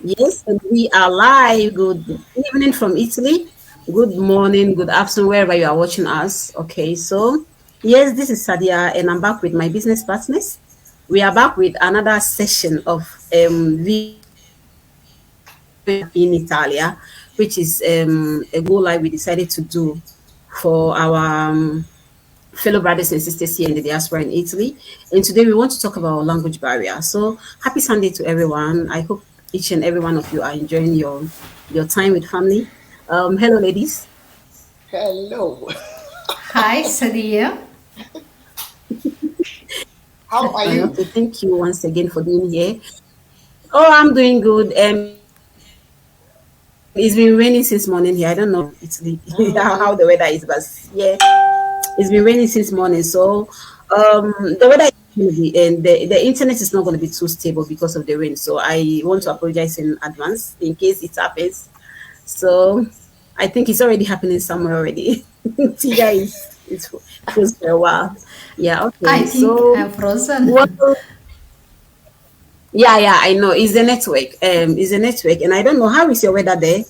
Yes, and we are live. Good evening from Italy. Good morning, good afternoon, wherever you are watching us. Okay, so yes, this is Sadia, and I'm back with my business partners. We are back with another session of in Italia, which is a goal live we decided to do for our fellow brothers and sisters here in the diaspora in Italy. And today we want to talk about language barrier. So happy Sunday to everyone. I hope each and every one of you are enjoying your time with family. Hello, ladies. Hello. Hi, Sadia. How are you? Okay, thank you once again for being here. Oh, I'm doing good. It's been raining since morning here. I don't know Italy Okay. how the weather is, but yeah, it's been raining since morning. So the weather is going to be, and the internet is not going to be too stable because of the rain. So I want to apologize in advance in case it happens. So I think it's already happening somewhere already. Tiga is frozen for a while. Yeah. I Okay. think So I'm frozen. well, yeah, I know. It's the network. It's the network, and I don't know how is your weather there,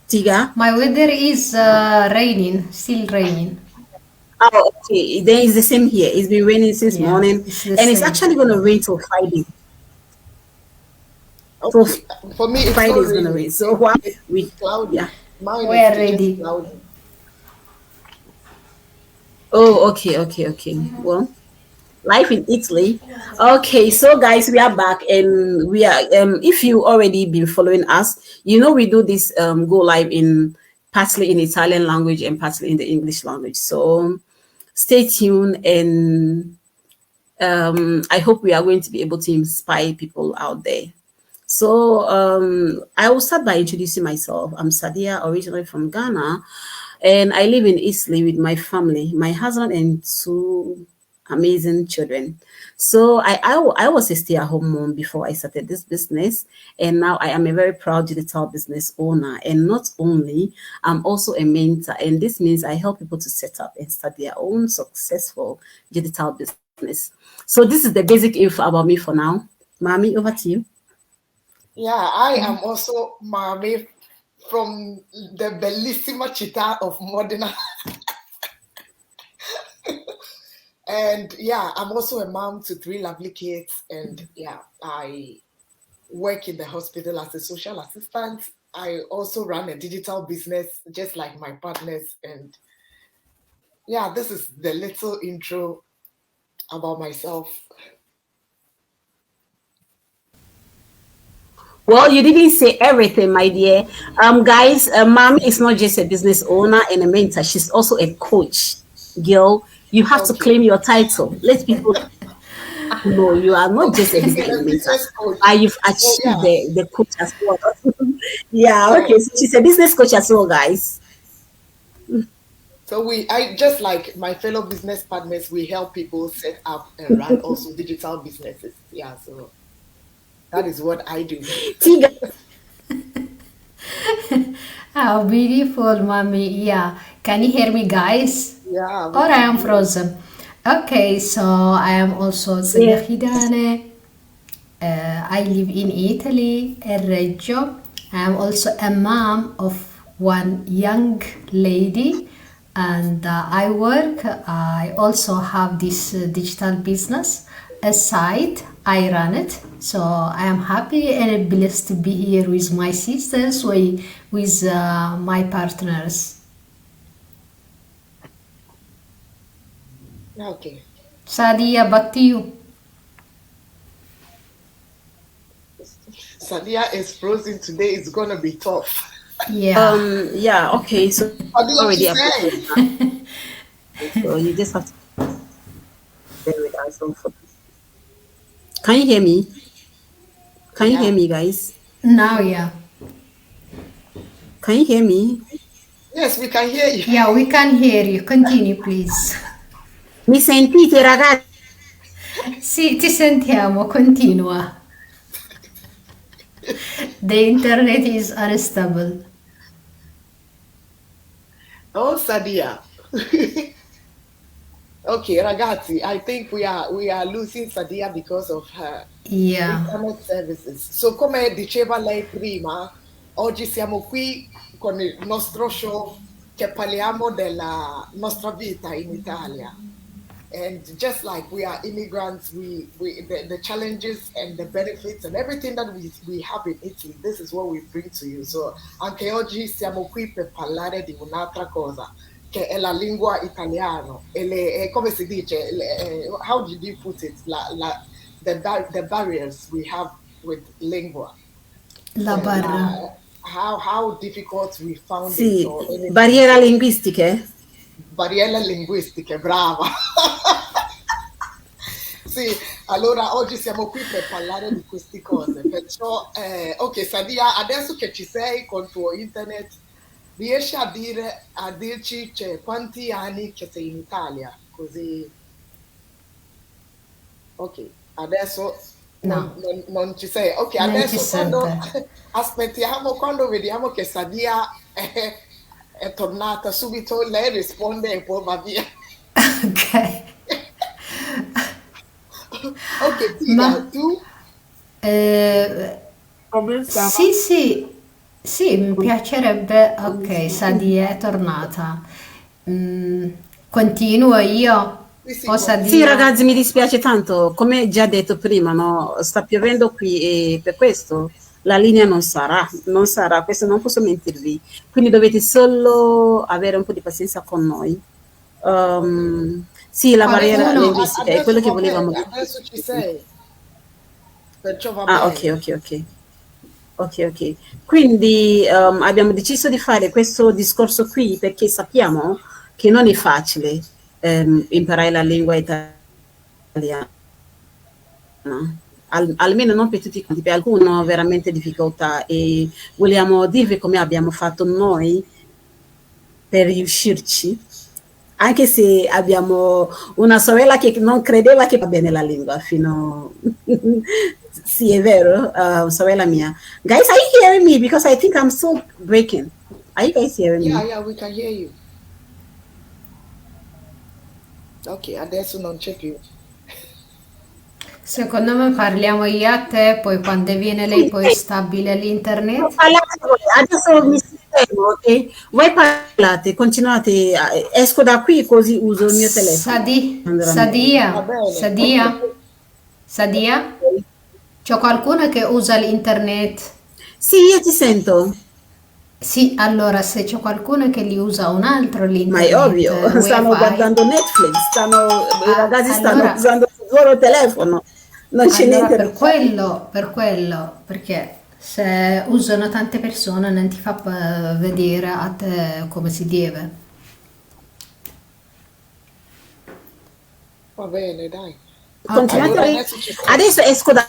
Tiga. My weather is raining, still raining. Oh, okay. Then it's the same here. It's been raining since Yeah, morning, it's the and it's same. actually going to rain till Friday. So Okay. For me, it's Friday not is going to raining. rain. So what It's we, cloudy. yeah. Mine We is are just ready. cloudy. Oh, okay. Well, life in Italy. Okay, so guys, we are back, and we are. If you already been following us, you know we do this go live in partly in Italian language and partly in the English language. So stay tuned, and I hope we are going to be able to inspire people out there. So I will start by introducing myself. I'm Sadia, originally from Ghana, and I live in Italy with my family, my husband and two amazing children. So I was a stay-at-home mom before I started this business, and now I am a very proud digital business owner. And not only, I'm also a mentor, and this means I help people to set up and start their own successful digital business. So this is the basic info about me for now. Mommy, over to you. Yeah, I am also Mami from the bellissima città of Modena. And yeah, I'm also a mom to three lovely kids. And yeah, I work in the hospital as a social assistant. I also run a digital business just like my partners. And yeah, this is the little intro about myself. Well, you didn't say everything, my dear. Guys, Mom is not just a business owner and a mentor. She's also a coach. Girl, you have to Okay. claim your title. Let people know you are not just a Okay, business and a a mentor, business coach. but you've So achieved yeah, the coach as well. Yeah, so okay. So she's a business coach as well, guys. I just like my fellow business partners, we help people set up and run also digital businesses. Yeah, so that is what I do. Tiga. How beautiful, mommy. Yeah. Can you hear me, guys? Yeah, we Or I can am hear you. frozen. Okay, so I am also Sadia Yeah. Khidane. I live in Italy, in Reggio. I am also a mom of one young lady, and I work. I also have this digital business aside. I run it, so I am happy and blessed to be here with my sisters, with my partners. Okay. Sadia, back to you. Sadia is frozen today. It's gonna be tough. Yeah. Yeah, okay. So What do already you updated. say? So you just have to bear with us. Can you hear me? Can you hear Yeah. me, guys? Now, yeah. Can you hear me? Yes, we can hear you. Yeah, we can hear you. Continue, please. Mi sentite, ragazzi? Sì, ti sentiamo, continua. The internet is unstable. Oh, Sadia. Okay, ragazzi, I think we are losing Sadia because of her Yeah. internet services. So, come diceva lei prima, oggi siamo qui con il nostro show che parliamo della nostra vita in Italia. And just like we are immigrants, the challenges and the benefits and everything that we have in Italy, this is what we bring to you. So anche oggi siamo qui per parlare di un'altra cosa, che è la lingua italiana. Come si dice, how did you put it? The barriers we have with lingua. La barra. How difficult we found it Sì, or anything. barriere linguistiche? Barriere linguistiche, brava. Sì, allora oggi siamo qui per parlare di queste cose. Perciò, ok, Sadia, adesso che ci sei con tuo internet, riesci a dirci quanti anni che sei in Italia? Così. Ok, adesso No, non ci sei. Ok, non ci adesso quando sente. aspettiamo, quando vediamo che Sadia è tornata subito, lei risponde e poi va via. Ok. Ok, Tina, Ma tu? Come stava? sì, mi piacerebbe. Ok, Sadia è tornata. Mm, continuo io Sì, o Sì, continua. Sadia? ragazzi, mi dispiace tanto, come già detto prima, no? Sta piovendo qui e per questo la linea non sarà, questo non posso mentirvi. Quindi dovete solo avere un po' di pazienza con noi. Sì, la barriera Qualcuno? linguistica è quello Adesso che va volevamo bene, dire. adesso ci sei, perciò va Ah, ok, bene. ok, ok. Ok, ok. Quindi abbiamo deciso di fare questo discorso qui perché sappiamo che non è facile imparare la lingua italiana. Almeno non per tutti quanti, per alcuni hanno veramente difficoltà e vogliamo dirvi come abbiamo fatto noi per riuscirci, anche se abbiamo una sorella che non credeva che va bene la lingua fino... sì, è vero, sorella mia. Guys, are you hearing me? Because I think I'm still breaking. Are you guys hearing me? Yeah, we can hear you. Ok, adesso non c'è più. Secondo me parliamo io a te, poi quando viene lei Sì, poi stabile l'internet. parlate voi. Adesso mi sistemo, ok? Voi parlate, continuate, esco da qui così uso il mio telefono. Andrà meglio. Va Sadia, bene, ok. Sadia, Sadia, c'è qualcuno che usa l'internet? Sì, io ti sento, Sì, allora se c'è qualcuno che li usa un altro ma è l'internet, ovvio, stanno wifi, guardando Netflix, i ragazzi stanno allora, usando il loro telefono, non c'è allora niente da fare. per quello, perché se usano tante persone non ti fa vedere a te come si deve. Va bene, dai. Ok, Continuate, Allora adesso ci sei. adesso esco da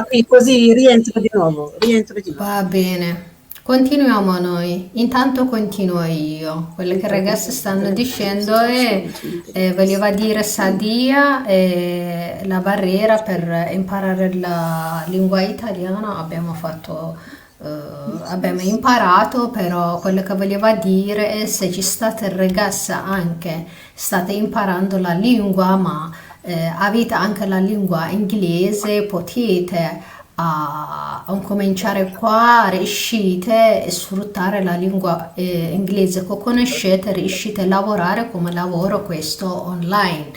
qui così rientro di nuovo. va bene. Continuiamo noi. Intanto continuo io. Quelle che i ragazzi stanno dicendo voleva dire Sadia la barriera per imparare la lingua italiana abbiamo imparato, però quello che voleva dire è se ci state ragazze anche state imparando la lingua, ma avete anche la lingua inglese, potete a cominciare qua, riuscite a sfruttare la lingua inglese che conoscete, riuscite a lavorare come lavoro questo online.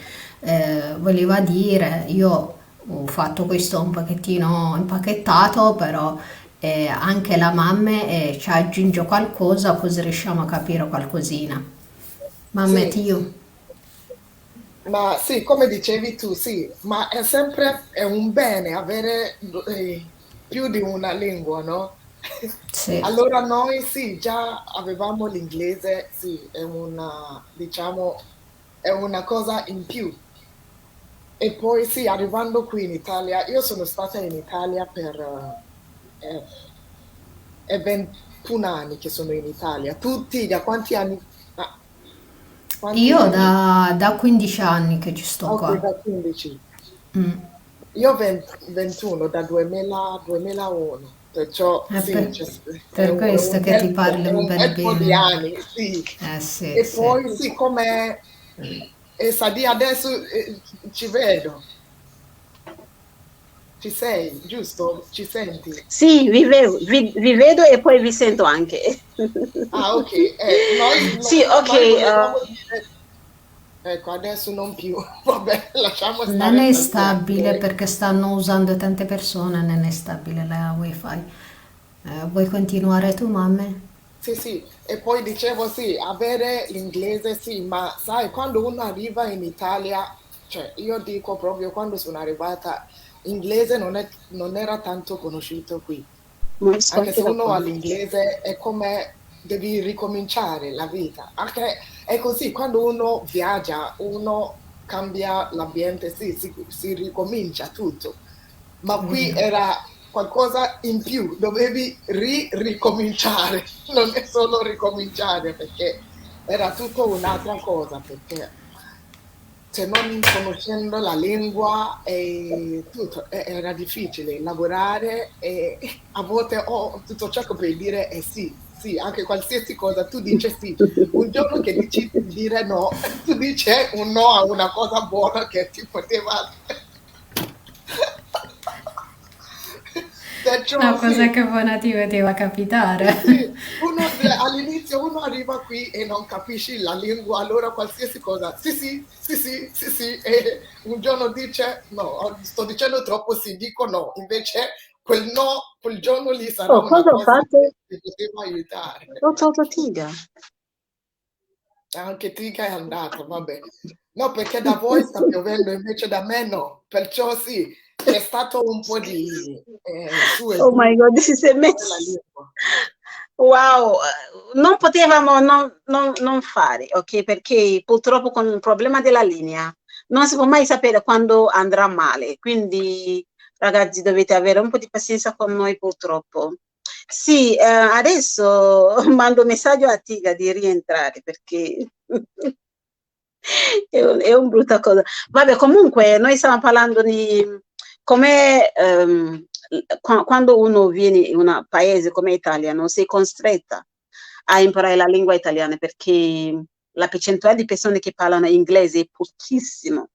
Voleva dire, io ho fatto questo un pochettino impacchettato, però anche la mamma ci aggiunge qualcosa così riusciamo a capire qualcosina. Mamma, Sì, io. ma sì, come dicevi tu, sì, ma è un bene avere più di una lingua, no? Sì. Allora noi sì, già avevamo l'inglese, sì, diciamo, è una cosa in più. E poi sì, arrivando qui in Italia, io sono stata in Italia eh, è 21 anni che sono in Italia. Tutti, da quanti anni? Ah, quanti Io anni? da 15 anni che ci sto Ok, qua. da 15. Mm. Io 21 da 2001, perciò È sì, è per è questo un che ti è parlo un bene bel po' di bene. anni, sì. Sì, E sì. poi sì, come E Sadi, adesso ci vedo. Ci sei, giusto? Ci senti? Sì, vi vedo e poi vi sento anche. Ah, ok. Noi Sì, ok. volevamo dire... Ecco, adesso non più. Vabbè, lasciamo Non stare è Sadi. stabile perché stanno usando tante persone, non è stabile la wifi. Vuoi continuare tu, mamme? Sì, sì, e poi dicevo sì, avere l'inglese sì, ma sai, quando uno arriva in Italia, cioè io dico proprio quando sono arrivata, l'inglese non era tanto conosciuto qui. Non Anche ascolti se da uno qua. ha l'inglese è come devi ricominciare la vita. Anche è così, quando uno viaggia, uno cambia l'ambiente, sì, si ricomincia tutto. Ma qui Vero. era qualcosa in più, dovevi ricominciare, non è solo ricominciare perché era tutto un'altra cosa, perché se non conoscendo la lingua e tutto, era difficile lavorare e a volte tutto ciò che puoi dire è sì, sì, anche qualsiasi cosa tu dici sì. Un giorno che dici dire no, tu dici un no a una cosa buona che ti poteva... Una Perciò cosa sì, che ti poteva sì, capitare. sì. All'inizio uno arriva qui e non capisci la lingua, allora qualsiasi cosa, sì, sì, sì, sì, sì, sì, e un giorno dice no, sto dicendo troppo, sì, dico no, invece quel no, quel giorno lì sarà Oh, una cosa ho cosa fatto? che ti poteva aiutare. Ho tolto Tiga. Anche Tica è andato, vabbè. No, perché da voi sta piovendo, invece da me no, perciò sì, c'è stato un po' di su e Oh my giù God, this is a della mess. lingua. Wow, non potevamo non fare, ok? Perché purtroppo con il problema della linea non si può mai sapere quando andrà male. Quindi, ragazzi, dovete avere un po' di pazienza con noi, purtroppo. Sì, adesso mando un messaggio a Tiga di rientrare perché è un brutta cosa. Vabbè, comunque, noi stiamo parlando di come quando uno viene in un paese come Italia, non sei costretta a imparare la lingua italiana perché la percentuale di persone che parlano inglese è pochissimo,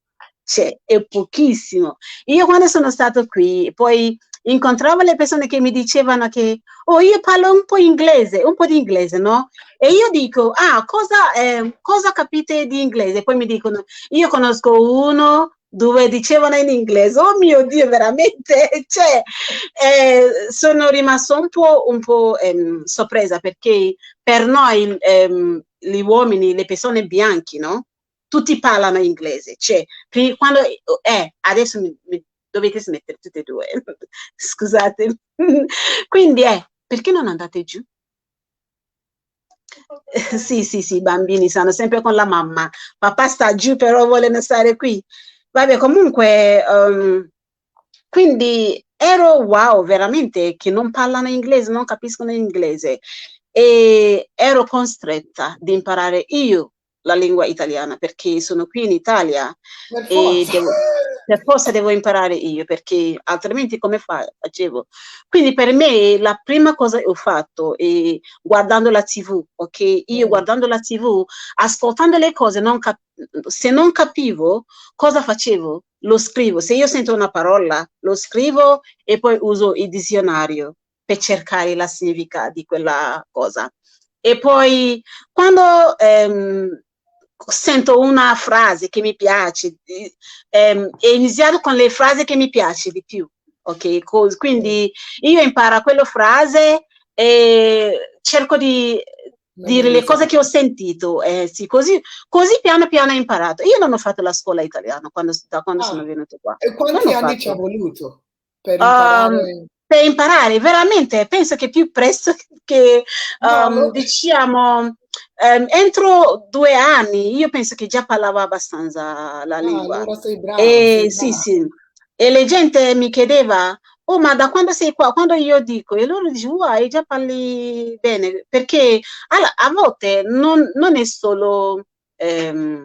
cioè è pochissimo. Io quando sono stato qui, poi incontravo le persone che mi dicevano che, oh, io parlo un po' di inglese, no? E io dico, ah, cosa capite di inglese? Poi mi dicono, io conosco uno, due, dicevano in inglese, oh mio Dio, veramente, cioè, sono rimasta un po' sorpresa perché per noi, gli uomini, le persone bianche, no? Tutti parlano inglese, cioè, quando, adesso mi dovete smettere tutte e due, scusate. Quindi, perché non andate giù? Sì, sì, sì, i bambini stanno sempre con la mamma. Papà sta giù, però vogliono stare qui. Vabbè, comunque, quindi ero wow, veramente, che non parlano inglese, non capiscono l'inglese. E ero costretta di imparare io la lingua italiana perché sono qui in Italia Per e forza. per forza devo imparare io perché altrimenti come facevo? Quindi per me la prima cosa che ho fatto è guardando la TV, ok? Io Mm. guardando la TV, ascoltando le cose, se non capivo cosa facevo, lo scrivo. Se io sento una parola, lo scrivo e poi uso il dizionario per cercare la significato di quella cosa. E poi quando sento una frase che mi piace, e iniziare con le frasi che mi piace di più, ok? Mm. Quindi io imparo quella frase e cerco di dire le cose Memorizzare. che ho sentito, sì, così piano piano ho imparato. Io non ho fatto la scuola italiana da quando sono Ah, venuto qua. e Non quanti ho anni ci ha fatto. voluto per Um, imparare? per imparare, veramente, penso che più presto che, No, diciamo, entro 2 anni, io penso che già parlavo abbastanza la lingua. allora sei brava, E sei sì, brava. sì. E la gente mi chiedeva, oh, ma da quando sei qua? Quando io dico, e loro dicono, wow, già parli bene, perché a volte non è solo, ehm,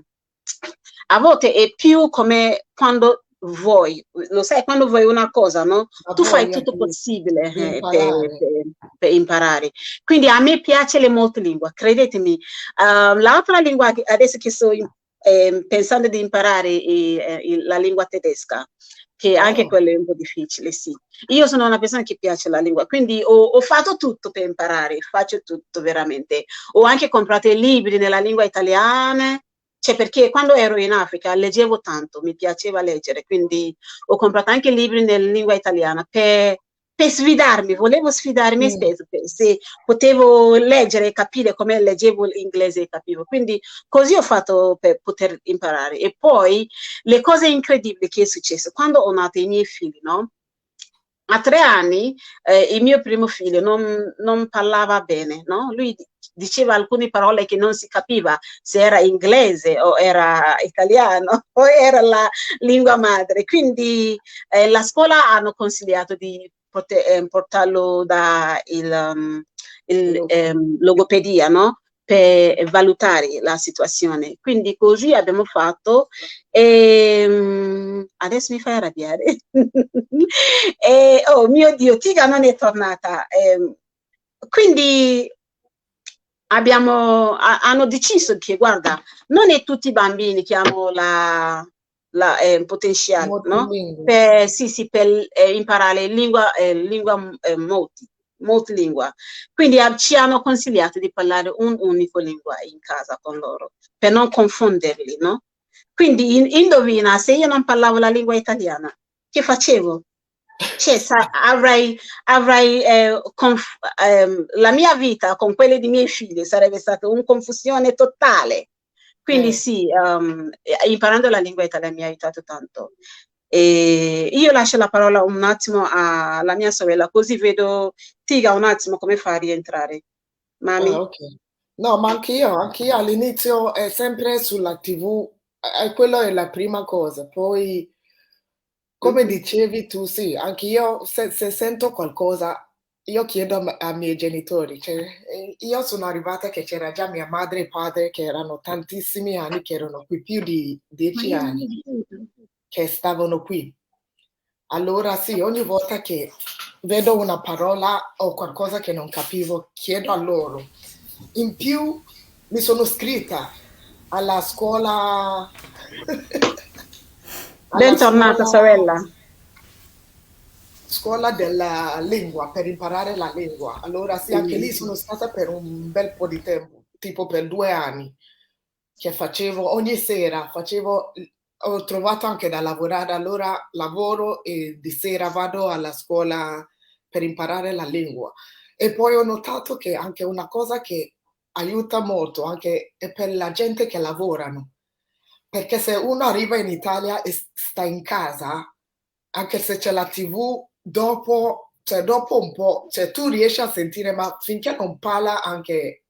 a volte è più come quando vuoi, lo sai, quando vuoi una cosa, no? La Tu fai voglia tutto possibile di imparare. per imparare. Quindi a me piace le molte lingue, credetemi. L'altra lingua, adesso che sto pensando di imparare la lingua tedesca, che anche quello è un po' difficile, sì. Io sono una persona che piace la lingua, quindi ho fatto tutto per imparare, faccio tutto veramente. Ho anche comprato i libri nella lingua italiana, cioè perché quando ero in Africa leggevo tanto, mi piaceva leggere, quindi ho comprato anche libri nella lingua italiana per sfidarmi, volevo sfidare me stesso, se potevo leggere e capire come leggevo l'inglese e capivo. Quindi così ho fatto per poter imparare. E poi le cose incredibili che è successo, quando ho nato i miei figli, no? A 3 anni il mio primo figlio non parlava bene, no? Lui diceva alcune parole che non si capiva se era inglese o era italiano o era la lingua madre. Quindi la scuola hanno consigliato di portarlo da logopedia, no? Per valutare la situazione. Quindi così abbiamo fatto e adesso mi fai arrabbiare. Oh mio Dio, Tiga non è tornata. Quindi hanno deciso che, guarda, non è tutti i bambini che hanno la potenziale, no? Sì, per imparare lingua multilingua. Quindi ci hanno consigliato di parlare un'unica lingua in casa con loro, per non confonderli, no? Quindi indovina, se io non parlavo la lingua italiana, che facevo? Cioè, avrei la mia vita con quelle di miei figli sarebbe stata una confusione totale. Quindi sì, imparando la lingua italiana mi ha aiutato tanto. E io lascio la parola un attimo alla mia sorella, così vedo Tiga un attimo come fa a rientrare. Mami? Okay. No, ma anch'io all'inizio è sempre sulla TV, quello è la prima cosa. Poi, come dicevi tu, sì, anch'io se sento qualcosa, io chiedo a miei genitori. Cioè, io sono arrivata che c'era già mia madre e padre che erano tantissimi anni che erano qui, più di 10 anni che stavano qui. Allora sì, ogni volta che vedo una parola o qualcosa che non capivo, chiedo a loro. In più mi sono iscritta alla scuola Bentornata, sorella. Scuola della lingua, per imparare la lingua. Allora sì, anche lì sono stata per un bel po' di tempo, tipo per 2 anni, che facevo ogni sera, ho trovato anche da lavorare, allora lavoro e di sera vado alla scuola per imparare la lingua. E poi ho notato che anche una cosa che aiuta molto anche è per la gente che lavorano, perché se uno arriva in Italia e sta in casa, anche se c'è la TV, dopo un po', cioè tu riesci a sentire, ma finché non parla anche,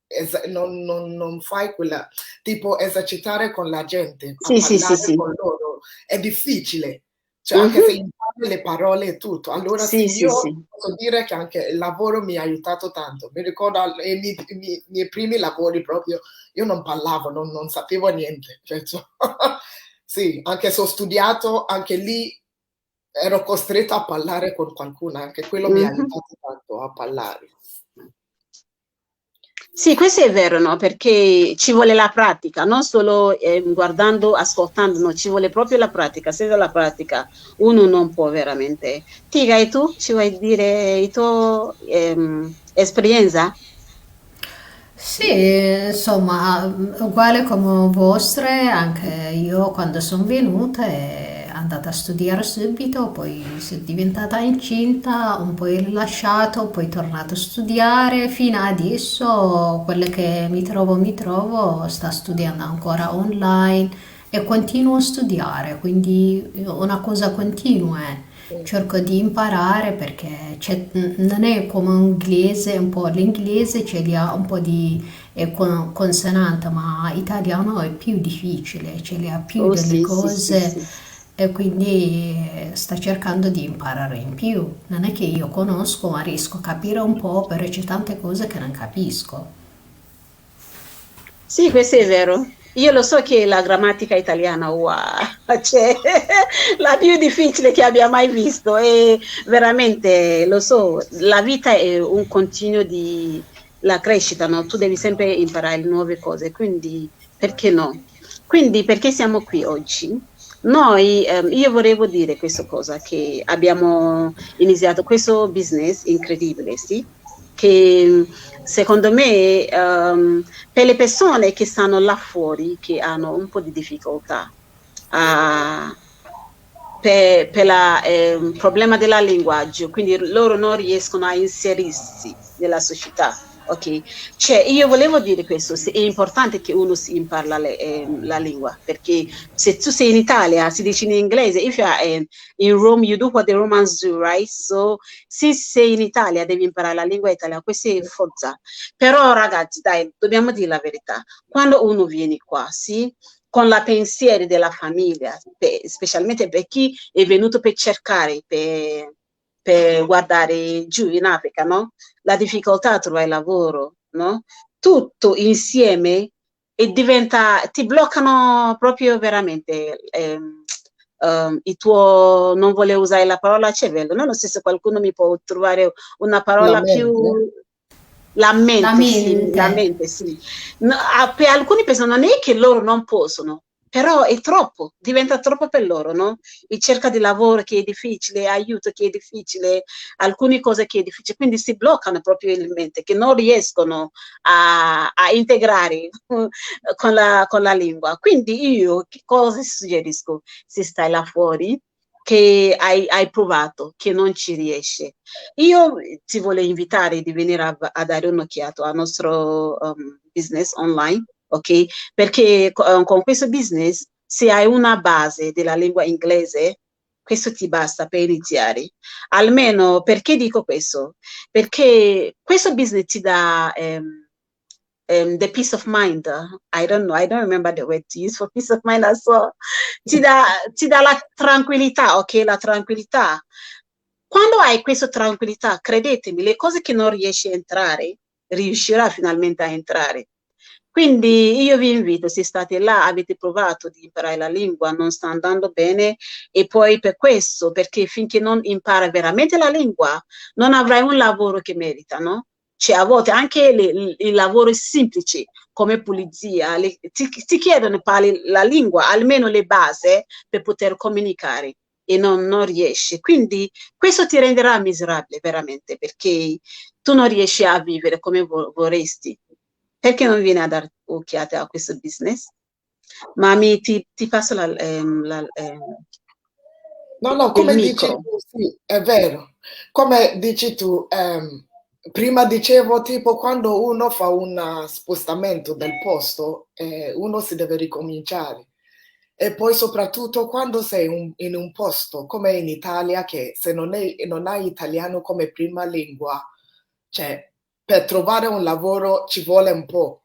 non fai quella, tipo esercitare con la gente, a parlare con loro, è difficile, cioè anche se impari le parole e tutto. Allora io posso dire che anche il lavoro mi ha aiutato tanto. Mi ricordo i miei primi lavori proprio, io non parlavo, non sapevo niente. Cioè, sì, anche se ho studiato, anche lì ero costretta a parlare con qualcuno, anche quello mi ha aiutato tanto a parlare. Sì, questo è vero, no? Perché ci vuole la pratica, non solo guardando, ascoltando, no, ci vuole proprio la pratica. Senza la pratica uno non può veramente. Tiga, e tu ci vuoi dire la tua esperienza? Sì, insomma, uguale come vostre, anche io quando sono venuta è andata a studiare subito, poi sono diventata incinta, un po' rilasciato, poi tornato a studiare, fino adesso quelle che mi trovo, sta studiando ancora online e continuo a studiare, quindi una cosa continua è cerco di imparare perché non è come inglese, un po' l'inglese ce li ha un po' di consonante, ma italiano è più difficile, ce li ha più delle cose e quindi sta cercando di imparare in più. Non è che io conosco, ma riesco a capire un po', però c'è tante cose che non capisco. Sì, questo è vero. Io lo so che la grammatica italiana, wow, cioè, la più difficile che abbia mai visto e veramente, lo so, la vita è un continuo di la crescita, no? Tu devi sempre imparare nuove cose, quindi perché no? Quindi perché siamo qui oggi? Noi, io volevo dire questa cosa, che abbiamo iniziato questo business incredibile, sì? Che secondo me per le persone che stanno là fuori, che hanno un po' di difficoltà a per il problema del linguaggio, quindi loro non riescono a inserirsi nella società. Ok, cioè io volevo dire questo, è importante che uno si impari la lingua, perché se tu sei in Italia, si dice in inglese, if you are in Rome, you do what the Romans do, right? So, se sei in Italia devi imparare la lingua italiana, questa è forza. Però ragazzi, dai, dobbiamo dire la verità, quando uno viene qua, sì? Con la pensieri della famiglia, specialmente per chi è venuto per cercare, per guardare giù in Africa, no? La difficoltà a trovare lavoro, no? Tutto insieme e diventa, ti bloccano proprio veramente il tuo, non volevo usare la parola cervello, non so se qualcuno mi può trovare una La parola più, mente. La la mente. mente, sì. No, per alcune persone non è che loro non possono, però è troppo, diventa troppo per loro, no? Ricerca di lavoro che è difficile, aiuto che è difficile, alcune cose che è difficile, quindi si bloccano probabilmente, che non riescono a integrare con la lingua. Quindi io che cosa suggerisco se stai là fuori? Che hai provato, che non ci riesci. Io ti voglio invitare di venire a dare un'occhiata al nostro business online, ok? Perché con questo business, se hai una base della lingua inglese, questo ti basta per iniziare. Almeno, perché dico questo? Perché questo business ti dà the peace of mind. I don't remember the word to use for peace of mind as well. Ti dà la tranquillità, ok? La tranquillità. Quando hai questa tranquillità, credetemi, le cose che non riesci a entrare, riuscirà finalmente a entrare. Quindi io vi invito, se state là, avete provato di imparare la lingua, non sta andando bene, e poi per questo, perché finché non impara veramente la lingua, non avrai un lavoro che merita, no? Cioè, a volte anche i lavori semplici come pulizia, ti chiedono parli la lingua, almeno le basi per poter comunicare e non riesci. Quindi questo ti renderà miserabile veramente perché tu non riesci a vivere come vorresti. Perché non vieni a dare occhiate a questo business? Mami, ti passo No, no, il come dici micro. tu, sì, è vero. Come dici tu, prima dicevo tipo quando uno fa un spostamento del posto, uno si deve ricominciare. E poi soprattutto quando sei in un posto come in Italia, che se non hai italiano come prima lingua, cioè per trovare un lavoro ci vuole un po'.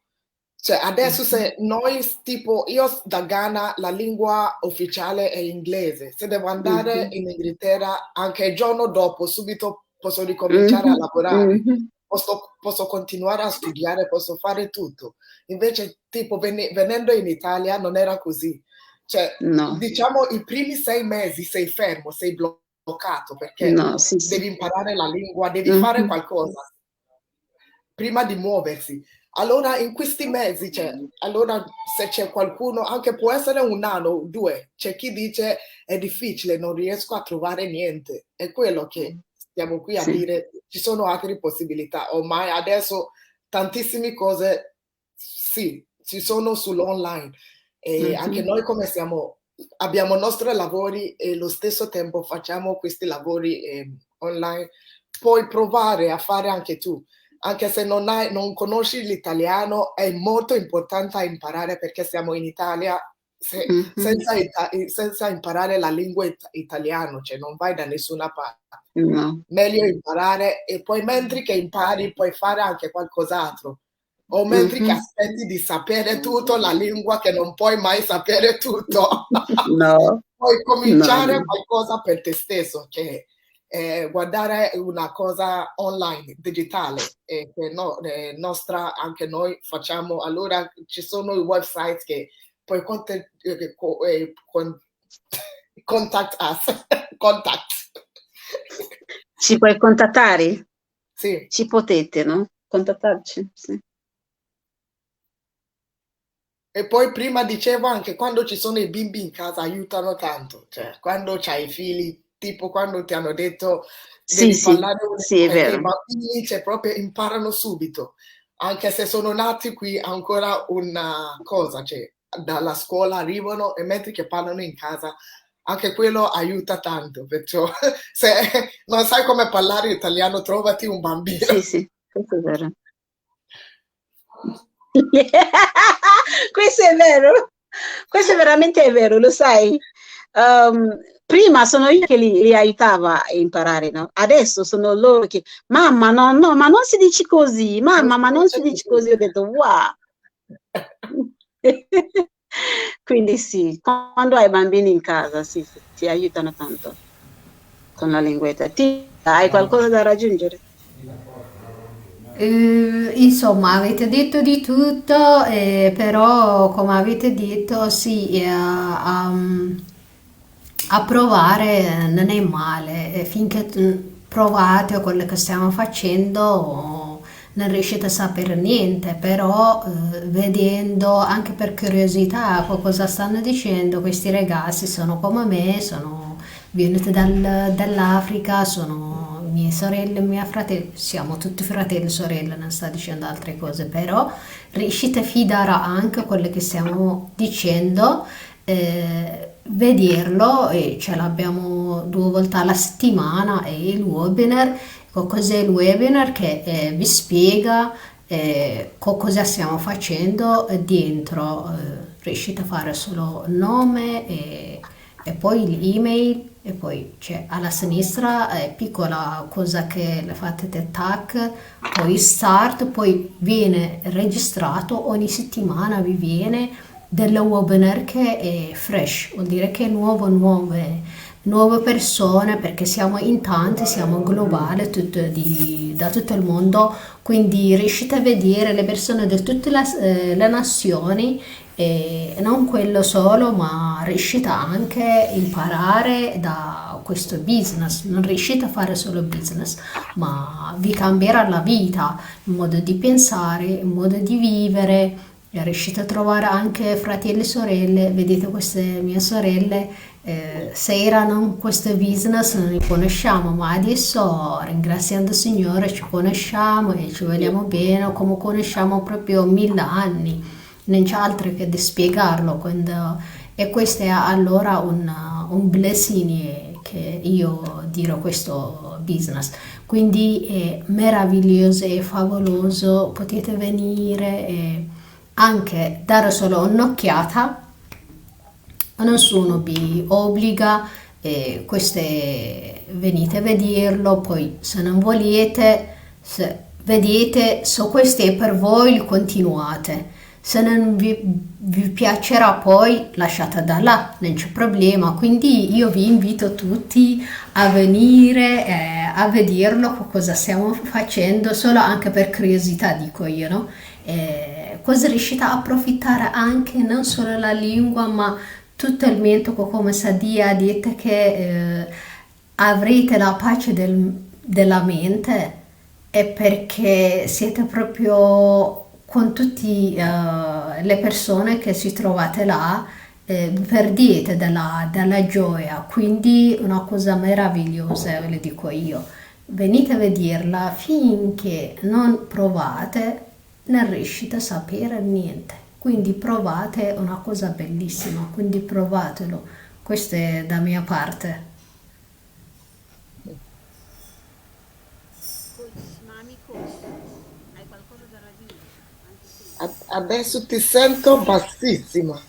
Cioè, adesso se noi, tipo, io da Ghana la lingua ufficiale è inglese, se devo andare Mhm, in Inghilterra anche il giorno dopo, subito posso ricominciare a mhm, lavorare, mhm. posso continuare a studiare, posso fare tutto. Invece, tipo, venendo in Italia non era così. Cioè, No, diciamo, i primi 6 mesi sei fermo, sei bloccato perché no, sì, sì. devi imparare la lingua, devi fare Mhm. qualcosa prima di muoversi. Allora, in questi mesi, cioè, allora se c'è qualcuno, anche può essere un anno, due, c'è chi dice è difficile, non riesco a trovare niente. È quello che stiamo qui a Sì. dire, ci sono altre possibilità. Ormai adesso tantissime cose, sì, ci sono sull'online. E anche Mhm. noi come siamo, abbiamo i nostri lavori e allo stesso tempo facciamo questi lavori online. Puoi provare a fare anche tu anche se non conosci l'italiano, è molto importante imparare perché siamo in Italia. Mhm. Senza imparare la lingua italiana, cioè non vai da nessuna parte. No. Meglio imparare e poi mentre che impari puoi fare anche qualcos'altro. O mentre che Mhm. aspetti di sapere tutto la lingua che non puoi mai sapere tutto. No, Puoi no, cominciare no. qualcosa per te stesso, che guardare una cosa online, digitale, che nostra, anche noi facciamo. Allora ci sono i website che puoi contact us, contact. Ci puoi contattare? Sì, Ci potete, no? Contattarci, sì. E poi prima dicevo anche quando ci sono i bimbi in casa aiutano tanto, cioè quando c'hai i figli, tipo quando ti hanno detto Sì, devi sì, parlare un sì, è perché i vero. bambini cioè, proprio imparano subito, anche se sono nati qui ancora una cosa, cioè dalla scuola arrivano e mentre che parlano in casa, anche quello aiuta tanto, perciò se non sai come parlare italiano trovati un bambino. Sì, sì, questo è vero. Questo è vero, questo è veramente vero, lo sai. Prima sono io che li aiutava a imparare, no? Adesso sono loro che, mamma, no, no, ma non si dice così, Non mamma, si ma non si dice dice così. così. Ho detto, wow. Quindi sì, quando hai bambini in casa, sì, sì, ti aiutano tanto con la linguetta. Ti hai qualcosa da raggiungere? Insomma, avete detto di tutto, però come avete detto, sì, a provare non è male. Finché provate quello che stiamo facendo, non riuscite a sapere niente, però vedendo anche per curiosità cosa stanno dicendo, questi ragazzi sono come me, sono venuti dall'Africa, sono mie sorelle e mia fratello, siamo tutti fratelli e sorelle, non sta dicendo altre cose, però riuscite a fidare anche quello che stiamo dicendo, vederlo e ce l'abbiamo 2 volte alla settimana e il webinar. Cos'è il webinar? Che vi spiega cosa stiamo facendo dentro. Riuscite a fare solo nome e poi l'email e poi c'è alla sinistra piccola cosa che le fate tac, poi start, poi viene registrato ogni settimana, vi viene del webinar che è fresh, vuol dire che è nuove persone perché siamo in tanti, siamo globali da tutto il mondo, quindi riuscite a vedere le persone da tutte le nazioni e non quello solo, ma riuscite anche a imparare da questo business, non riuscite a fare solo business, ma vi cambierà la vita, il modo di pensare, il modo di vivere, e riuscite a trovare anche fratelli e sorelle, vedete queste mie sorelle, se erano in questo business non li conosciamo, ma adesso ringraziando il Signore ci conosciamo e ci vogliamo bene come conosciamo proprio 1000 anni, non c'è altro che di spiegarlo. E questo è allora un blessing che io dirò questo business. Quindi è meraviglioso e favoloso, potete venire e anche dare solo un'occhiata, nessuno vi obbliga, venite a vederlo, poi se non volete, se vedete, se questo è per voi, continuate. Se non vi piacerà poi lasciate da là, non c'è problema. Quindi io vi invito tutti a venire a vederlo cosa stiamo facendo, solo anche per curiosità dico io, no? Così riuscite a approfittare anche non solo la lingua, ma tutto il metodo come Sadia ha detto che avrete la pace della mente è perché siete proprio con tutte le persone che si trovate là, perdete dalla gioia, quindi una cosa meravigliosa, ve lo dico io. Venite a vederla finché non provate, non riuscite a sapere niente. Quindi provate è una cosa bellissima, quindi provatelo. Questo è da mia parte. Coach, mami coach, hai qualcosa da raggiungere? Anche tu, Adesso ti sento bassissima.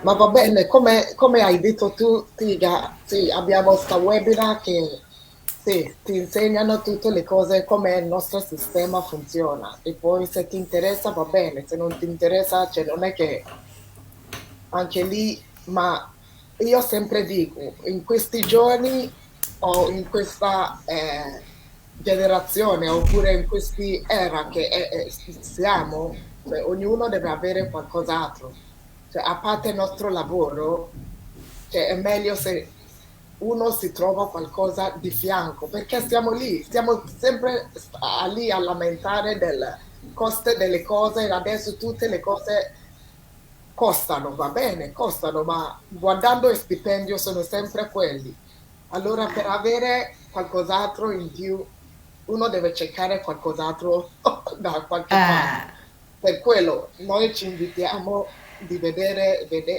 Ma va veramente? bene, come hai detto tu, sì, abbiamo sta webinar che sì, ti insegnano tutte le cose, come il nostro sistema funziona. E poi se ti interessa va bene, se non ti interessa, cioè non è che anche lì, ma io sempre dico, in questi giorni o in questa generazione oppure in questa era che siamo, cioè, ognuno deve avere qualcos'altro. Cioè, a parte il nostro lavoro, cioè, è meglio se uno si trova qualcosa di fianco, perché stiamo lì, stiamo sempre lì a lamentare del costo delle cose, e adesso tutte le cose costano, va bene, costano, ma guardando il stipendio sono sempre quelli. Allora per avere qualcos'altro in più uno deve cercare qualcos'altro da qualche parte. Eh, Per quello noi ci invitiamo di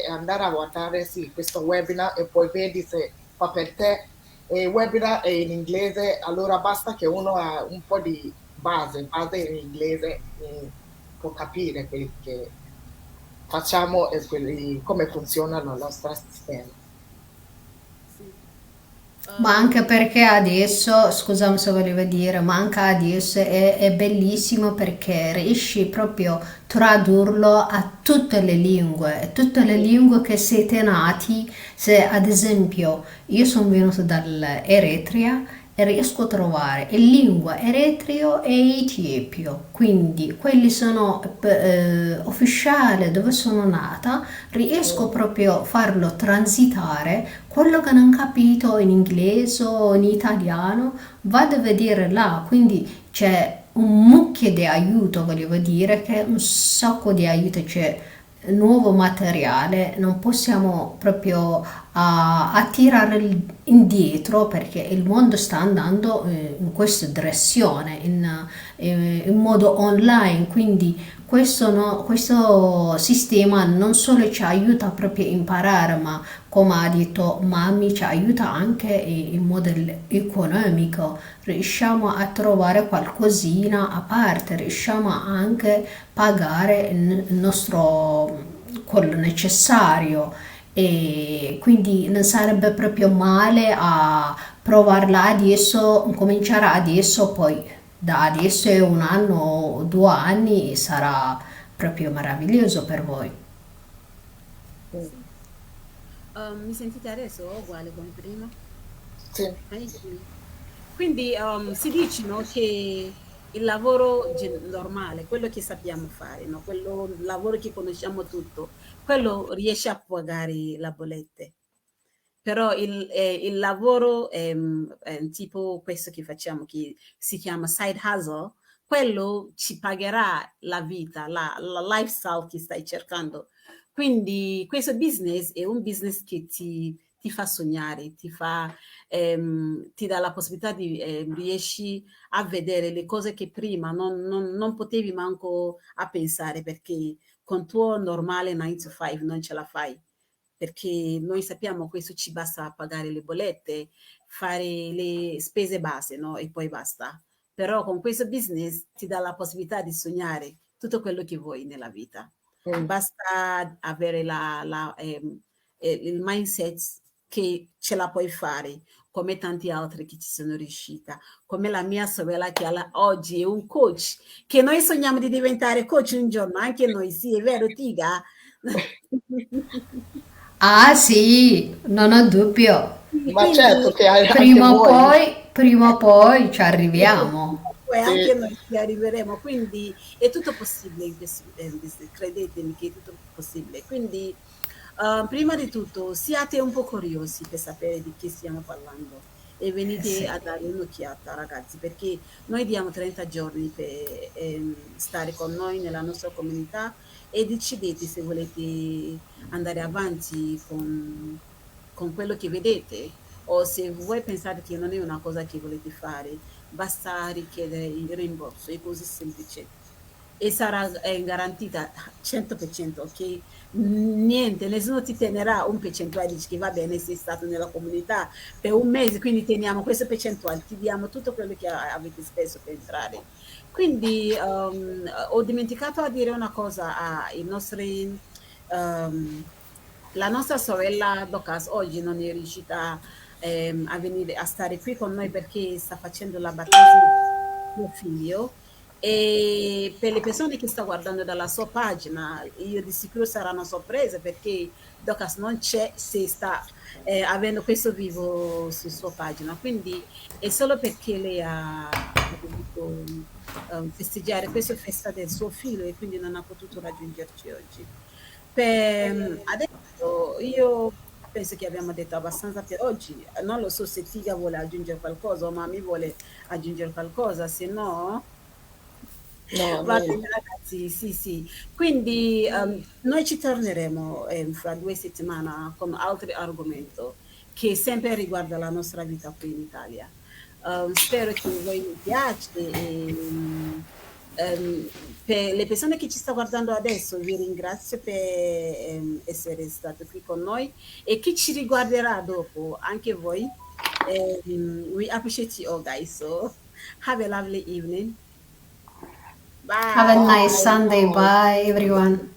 andare a guardare sì, questo webinar e poi vedi se fa per te. E il webinar è in inglese, allora basta che uno ha un po' di base in inglese, può capire quelli che facciamo e come funziona il nostro sistema. Sì. Ma anche Um, perché adesso, scusami se volevo dire, ma anche adesso è bellissimo perché riesci proprio a tradurlo a tutte le lingue che siete nati. Se ad esempio io sono venuto dall'Eritrea e riesco a trovare in lingua eritreo e etiopio, quindi quelli sono ufficiali dove sono nata, riesco Mm, proprio a farlo transitare quello che non capito in inglese o in italiano, vado a vedere là, quindi c'è un mucchio di aiuto, volevo dire, che un sacco di aiuto, c'è nuovo materiale, non possiamo proprio attirare indietro perché il mondo sta andando in questa direzione, in modo online, quindi questo, questo sistema non solo ci aiuta proprio a imparare, ma come ha detto Mami, ci aiuta anche in modo economico. Riusciamo a trovare qualcosina a parte, riusciamo anche a pagare il nostro quello necessario e quindi non sarebbe proprio male a provarla adesso, cominciare adesso, poi da adesso è un anno o 2 anni sarà proprio meraviglioso per voi. mm, sì. Mi sentite adesso uguale come prima? sì, Sì. Quindi si dice, no, che il lavoro normale, quello che sappiamo fare, no, quello il lavoro che conosciamo tutto, quello riesce a pagare le bollette. Però il lavoro tipo questo che facciamo, che si chiama side hustle, quello ci pagherà la vita, la lifestyle che stai cercando. Quindi questo business è un business che ti fa sognare, ti dà la possibilità di riesci a vedere le cose che prima non potevi manco a pensare perché con tuo normale 9 to 5 non ce la fai perché noi sappiamo questo ci basta pagare le bollette, fare le spese base, no? E poi basta. Però con questo business ti dà la possibilità di sognare tutto quello che vuoi nella vita. mm, Basta avere il mindset che ce la puoi fare, come tanti altri che ci sono riuscita, come la mia sorella che oggi è un coach, che noi sogniamo di diventare coach un giorno, anche noi, sì, è vero, Tiga? Ah sì, non ho dubbio, Sì, ma certo quindi che anche voi, prima o poi ci arriviamo. poi anche sì, noi ci arriveremo, quindi è tutto possibile in questo business, credetemi che è tutto possibile. Quindi, prima di tutto, siate un po' curiosi per sapere di che stiamo parlando e venite Sì. a dare un'occhiata, ragazzi, perché noi diamo 30 giorni per stare con noi nella nostra comunità e decidete se volete andare avanti con quello che vedete o se voi pensate che non è una cosa che volete fare, basta richiedere il rimborso, è così semplice. E sarà garantita 100%, ok? Niente, nessuno ti tenerà un percentuale, dici che va bene, sei stato nella comunità per un mese, quindi teniamo questo percentuale, ti diamo tutto quello che avete speso per entrare. Quindi ho dimenticato a dire una cosa ai nostri um, la nostra sorella Docas oggi non è riuscita a venire a stare qui con noi perché sta facendo la battesimo del suo figlio e per le persone che sta guardando dalla sua pagina io di sicuro saranno sorprese perché Docas non c'è se sta avendo questo vivo su sua pagina quindi è solo perché lei ha dovuto festeggiare questa festa del suo figlio e quindi non ha potuto raggiungerci oggi. Adesso io penso che abbiamo detto abbastanza per oggi. Non lo so se Tiga vuole aggiungere qualcosa o Mami vuole aggiungere qualcosa, se no No, Va amen. bene ragazzi, sì, sì. Quindi noi ci torneremo fra 2 settimane con altri argomenti che sempre riguarda la nostra vita qui in Italia. Spero che voi vi piace e ehm, per le persone che ci stanno guardando adesso vi ringrazio per essere state qui con noi e chi ci riguarderà dopo, anche voi. We appreciate you all guys. So have a lovely evening. Have a Bye. nice Bye. Sunday. Bye. Bye, everyone.